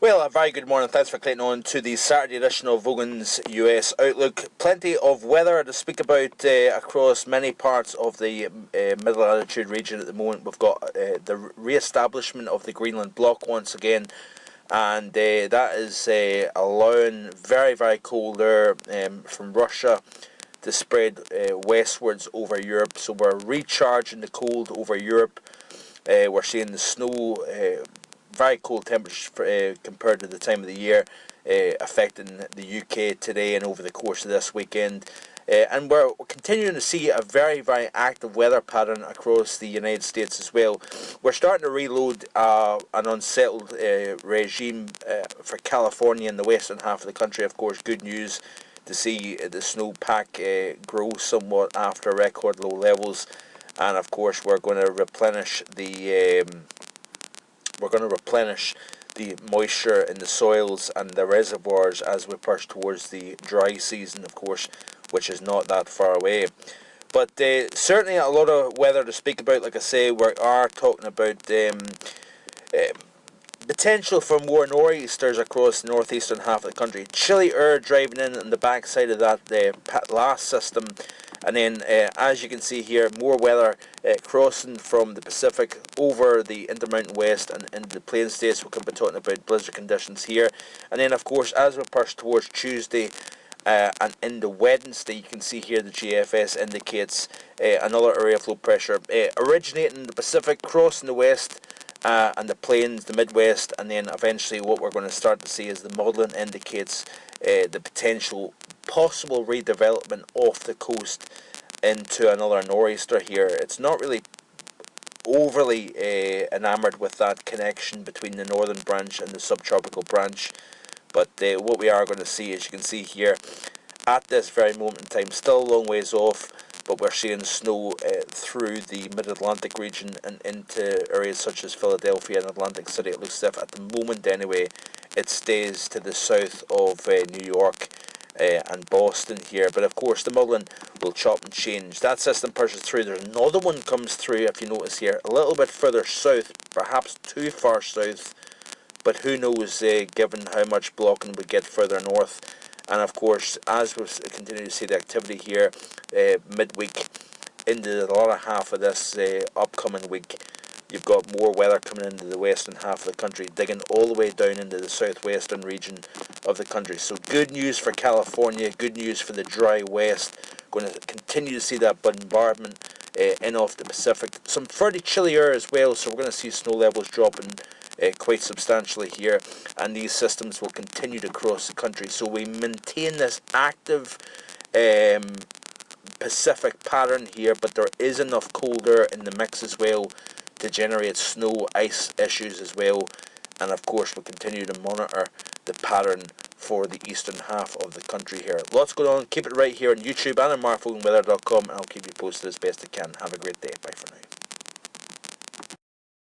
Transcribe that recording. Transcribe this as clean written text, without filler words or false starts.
Well, a very good morning. Thanks for clicking on to the Saturday edition of Vogan's US Outlook. Plenty of weather to speak about across many parts of the middle altitude region at the moment. We've got the re-establishment of the Greenland block once again, and that is allowing very, very cold air from Russia to spread westwards over Europe. So we're recharging the cold over Europe. We're seeing the snow, very cold temperatures compared to the time of the year, affecting the UK today and over the course of this weekend. And we're continuing to see a very, very active weather pattern across the United States as well. We're starting to reload an unsettled regime for California in the western half of the country. Of course, good news to see the snowpack grow somewhat after record low levels. And of course, we're going to replenish the moisture in the soils and the reservoirs as we push towards the dry season, of course, which is not that far away. But certainly a lot of weather to speak about. Like I say, we are talking about potential for more nor'easters across the northeastern half of the country. Chilly air driving in on the backside of that last system. And then, as you can see here, more weather crossing from the Pacific over the Intermountain West and into the Plain States. We're going to be talking about blizzard conditions here. And then, of course, as we push towards Tuesday and into Wednesday, you can see here the GFS indicates another area of low pressure originating in the Pacific, crossing the West and the Plains, the Midwest, and then eventually what we're going to start to see is the modelling indicates the potential possible redevelopment off the coast into another nor'easter here. It's not really overly enamoured with that connection between the northern branch and the subtropical branch, but what we are going to see, as you can see here, at this very moment in time, still a long ways off, but we're seeing snow through the mid-Atlantic region and into areas such as Philadelphia and Atlantic City. It looks as if at the moment anyway it stays to the south of New York and Boston here, but of course the modelling will chop and change. That system pushes through. There's another one comes through, if you notice here, a little bit further south, perhaps too far south, but who knows given how much blocking we get further north. And of course, as we continue to see the activity here midweek into the latter half of this upcoming week, you've got more weather coming into the western half of the country, digging all the way down into the southwestern region of the country. So good news for California, good news for the dry west. Going to continue to see that bombardment in off the Pacific. Some fairly chilly air as well, so we're going to see snow levels dropping quite substantially here, and these systems will continue to cross the country. So we maintain this active Pacific pattern here, but there is enough cold air in the mix as well to generate snow, ice issues as well. And of course we'll continue to monitor the pattern for the eastern half of the country here. Lots going on. Keep it right here on YouTube and on markvoganweather.com, and I'll keep you posted as best I can. Have a great day. Bye for now.